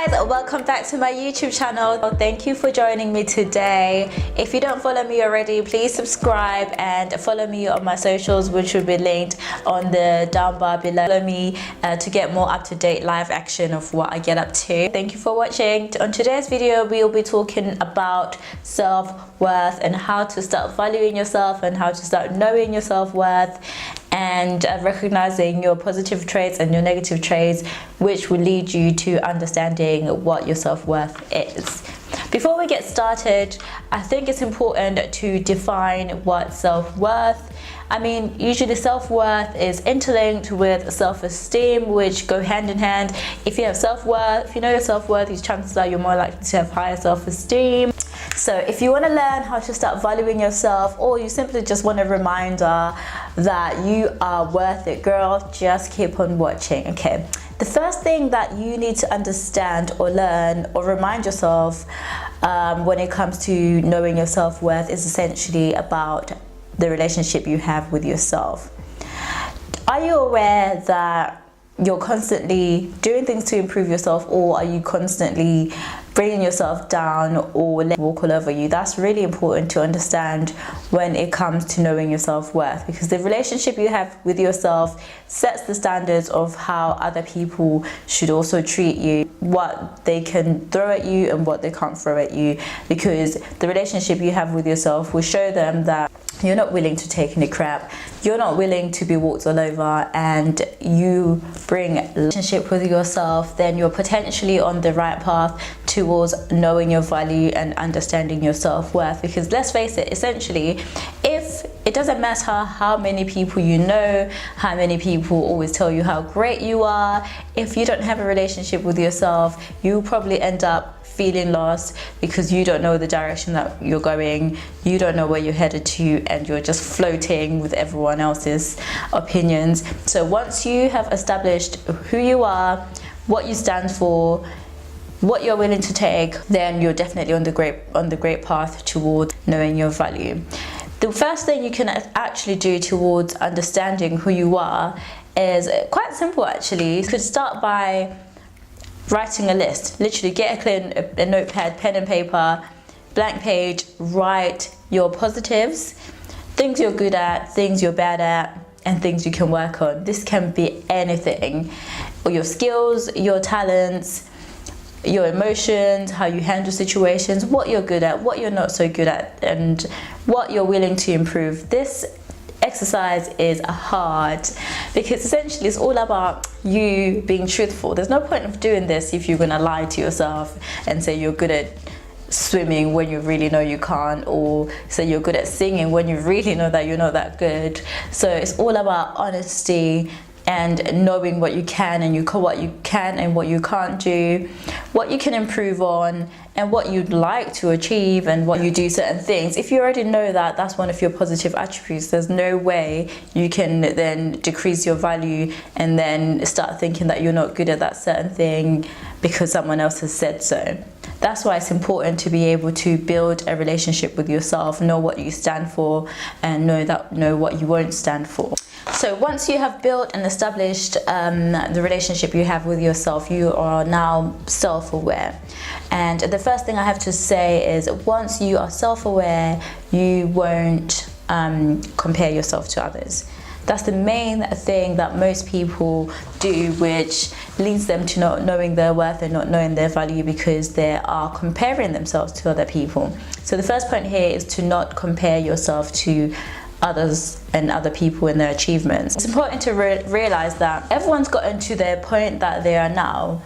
guys, welcome back to my YouTube channel. Thank you for joining me today. If you don't follow me already, please subscribe and follow me on my socials, which will be linked on the down bar below. Follow me to get more up-to-date live action of what I get up to. Thank you for watching. On today's video, we'll be talking about self-worth and how to start valuing yourself and how to start knowing your self-worth and recognizing your positive traits and your negative traits, which will lead you to understanding what your self-worth is. Before we get started, I think it's important to define what self-worth. I mean, usually self-worth is interlinked with self-esteem, which go hand in hand. If you have self-worth, if you know your self-worth, these chances are you're more likely to have higher self-esteem. So if you want to learn how to start valuing yourself, or you simply just want a reminder that you are worth it, girl, just keep on watching. Okay, the first thing that you need to understand or learn or remind yourself when it comes to knowing your self-worth is essentially about the relationship you have with yourself. Are you aware that you're constantly doing things to improve yourself, or are you constantly bringing yourself down or letting walk all over you? That's really important to understand when it comes to knowing your self-worth, because the relationship you have with yourself sets the standards of how other people should also treat you, what they can throw at you and what they can't throw at you, because the relationship you have with yourself will show them that you're not willing to take any crap, you're not willing to be walked all over, and you bring a relationship with yourself, then you're potentially on the right path towards knowing your value and understanding your self-worth. Because let's face it, essentially, if it doesn't matter how many people you know, how many people always tell you how great you are, if you don't have a relationship with yourself, you'll probably end up feeling lost because you don't know the direction that you're going, you don't know where you're headed to, and you're just floating with everyone else's opinions. So once you have established who you are, what you stand for, what you're willing to take, then you're definitely on the great path towards knowing your value. The first thing you can actually do towards understanding who you are is quite simple actually. You could start by writing a list. Literally get a notepad, pen and paper, blank page, write your positives, things you're good at, things you're bad at, and things you can work on. This can be anything, or your skills, your talents, your emotions, how you handle situations, what you're good at, what you're not so good at, and what you're willing to improve. This exercise is hard because essentially it's all about you being truthful. There's no point of doing this if you're gonna lie to yourself and say you're good at swimming when you really know you can't, or say you're good at singing when you really know that you're not that good. So it's all about honesty and knowing what you can and what you can and what you can't do, what you can improve on, and what you'd like to achieve, and what you do certain things. If you already know that, that's one of your positive attributes. There's no way you can then decrease your value and then start thinking that you're not good at that certain thing because someone else has said so. That's why it's important to be able to build a relationship with yourself, know what you stand for, and know what you won't stand for. So once you have built and established the relationship you have with yourself, you are now self-aware. And the first thing I have to say is, once you are self-aware, you won't compare yourself to others. That's the main thing that most people do, which leads them to not knowing their worth and not knowing their value, because they are comparing themselves to other people. So the first point here is to not compare yourself to others and other people and their achievements. It's important to realize that everyone's gotten to their point that they are now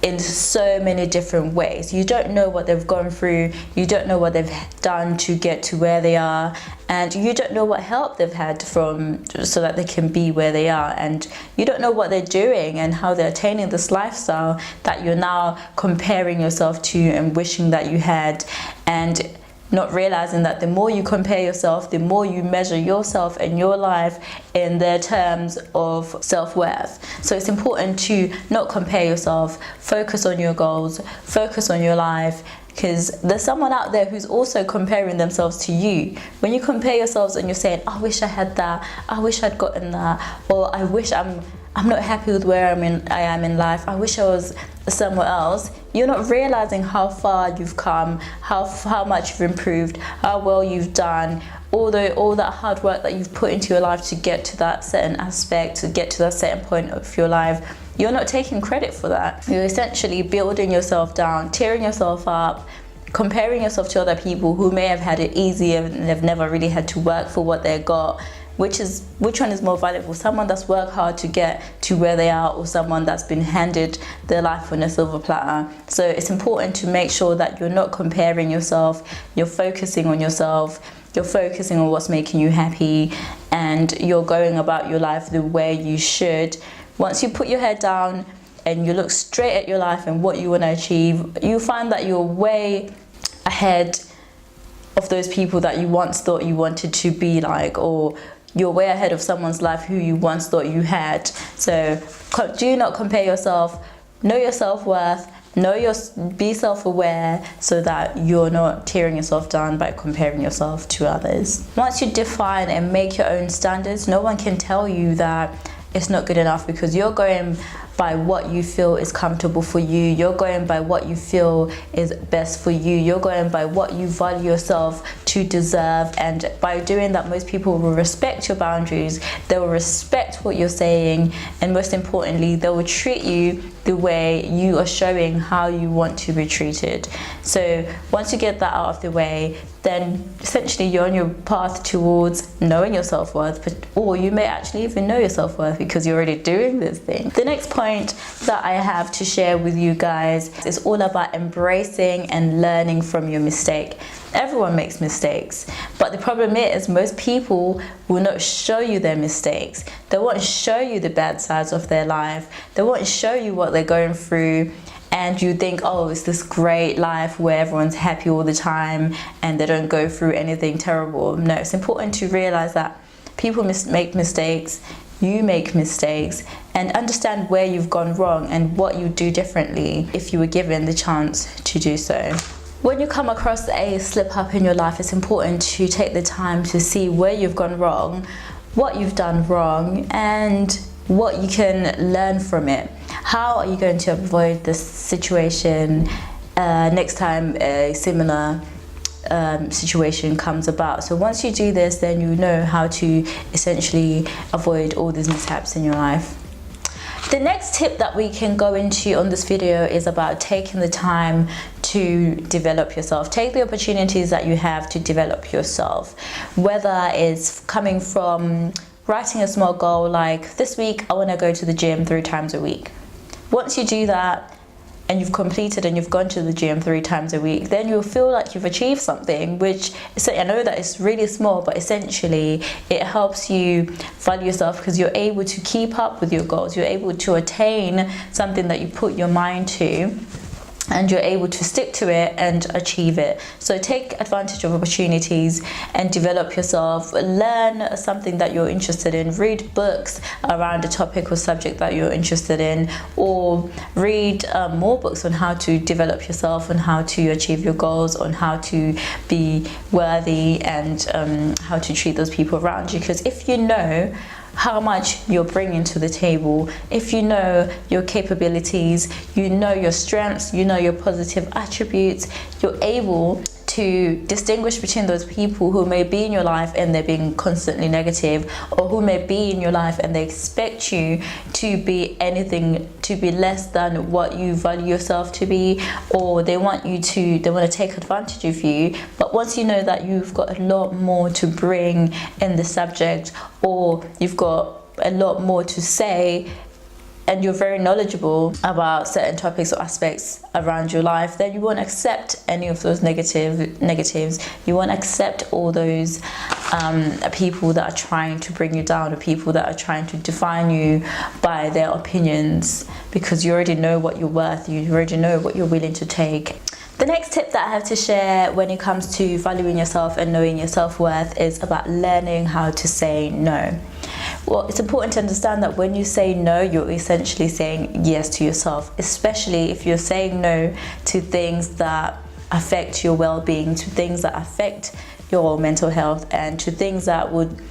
in so many different ways. You don't know what they've gone through, you don't know what they've done to get to where they are, and you don't know what help they've had from so that they can be where they are, and you don't know what they're doing and how they're attaining this lifestyle that you're now comparing yourself to and wishing that you had, and not realizing that the more you compare yourself, the more you measure yourself and your life in their terms of self-worth. So it's important to not compare yourself, focus on your goals, focus on your life, because there's someone out there who's also comparing themselves to you. When you compare yourselves and you're saying, I wish I had that, I wish I'd gotten that, or I wish I'm I'm not happy with where I am in life, I wish I was somewhere else, you're not realizing how far you've come, how much you've improved, how well you've done, all that hard work that you've put into your life to get to that certain aspect, to get to that certain point of your life. You're not taking credit for that. You're essentially building yourself down, tearing yourself up, comparing yourself to other people who may have had it easier and they've never really had to work for what they got. Which one is more valuable? Someone that's worked hard to get to where they are, or someone that's been handed their life on a silver platter? So it's important to make sure that you're not comparing yourself, you're focusing on yourself, you're focusing on what's making you happy, and you're going about your life the way you should. Once you put your head down and you look straight at your life and what you want to achieve, you find that you're way ahead of those people that you once thought you wanted to be like, or you're way ahead of someone's life who you once thought you had. So do not compare yourself. Know your self-worth. Be self-aware, so that you're not tearing yourself down by comparing yourself to others. Once you define and make your own standards, no one can tell you that it's not good enough, because you're going by what you feel is comfortable for you. You're going by what you feel is best for you. You're going by what you value yourself to deserve, and by doing that, most people will respect your boundaries. They will respect what you're saying, and most importantly, they will treat you the way you are showing how you want to be treated. So once you get that out of the way, then essentially you're on your path towards knowing your self-worth, or you may actually even know your self-worth because you're already doing this thing. The next point that I have to share with you guys is all about embracing and learning from your mistake. Everyone makes mistakes, but the problem is most people will not show you their mistakes. They won't show you the bad sides of their life. They won't show you what they're going through, and you think, oh, it's this great life where everyone's happy all the time and they don't go through anything terrible. No, it's important to realize that people make mistakes, you make mistakes, and understand where you've gone wrong and what you do differently if you were given the chance to do so. When you come across a slip up in your life, it's important to take the time to see where you've gone wrong, what you've done wrong, and what you can learn from it. How are you going to avoid this situation next time a similar situation comes about? So once you do this, then you know how to essentially avoid all these mishaps in your life. The next tip that we can go into on this video is about taking the time to develop yourself. Take the opportunities that you have to develop yourself, whether it's coming from writing a small goal like, this week I want to go to the gym 3 times a week. Once you do that and you've completed and you've gone to the gym 3 times a week, then you'll feel like you've achieved something, which I know that it's really small, but essentially it helps you value yourself because you're able to keep up with your goals. You're able to attain something that you put your mind to, and you're able to stick to it and achieve it. So take advantage of opportunities and develop yourself. Learn something that you're interested in. Read books around a topic or subject that you're interested in, or read more books on how to develop yourself, on how to achieve your goals, on how to be worthy, and how to treat those people around you. Because if you know how much you're bringing to the table, if you know your capabilities, you know your strengths, you know your positive attributes, you're able to distinguish between those people who may be in your life and they're being constantly negative, or who may be in your life and they expect you to be anything, to be less than what you value yourself to be, or they want to take advantage of you. But once you know that you've got a lot more to bring in the subject, or you've got a lot more to say, and you're very knowledgeable about certain topics or aspects around your life, then you won't accept any of those negatives. You won't accept all those people that are trying to bring you down, or people that are trying to define you by their opinions, because you already know what you're worth. You already know what you're willing to take. The next tip that I have to share when it comes to valuing yourself and knowing your self-worth is about learning how to say no. Well, it's important to understand that when you say no, you're essentially saying yes to yourself, especially if you're saying no to things that affect your well-being, to things that affect your mental health, and to things that would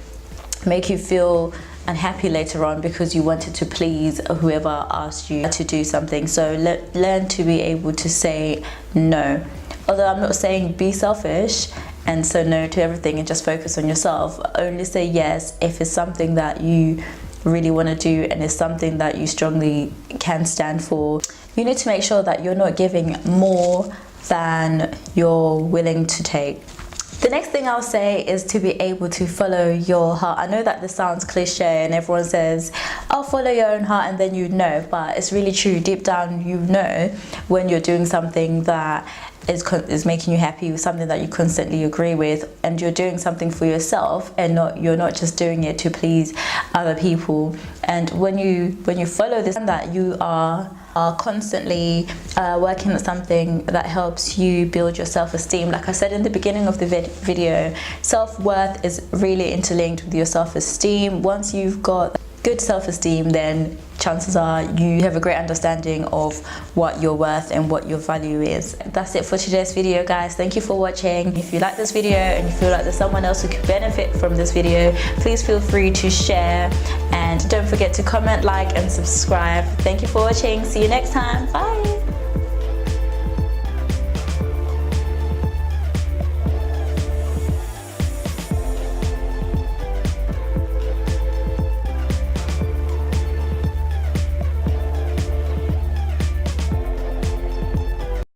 make you feel unhappy later on because you wanted to please whoever asked you to do something. So learn to be able to say no. Although I'm not saying be selfish and say no to everything and just focus on yourself. Only say yes if it's something that you really want to do and it's something that you strongly can stand for. You need to make sure that you're not giving more than you're willing to take. The next thing I'll say is to be able to follow your heart. I know that this sounds cliche and everyone says, oh, follow your own heart and then you know, but it's really true. Deep down, you know when you're doing something that is making you happy, something that you constantly agree with, and you're doing something for yourself and you're not just doing it to please other people. And when you follow this, that you are constantly working on something that helps you build your self-esteem. Like I said in the beginning of the video, self-worth is really interlinked with your self-esteem. Once you've got good self-esteem, then chances are you have a great understanding of what you're worth and what your value is. That's it for today's video, guys. Thank you for watching. If you like this video and you feel like there's someone else who could benefit from this video, please feel free to share, and don't forget to comment, like and subscribe. Thank you for watching. See you next time. Bye.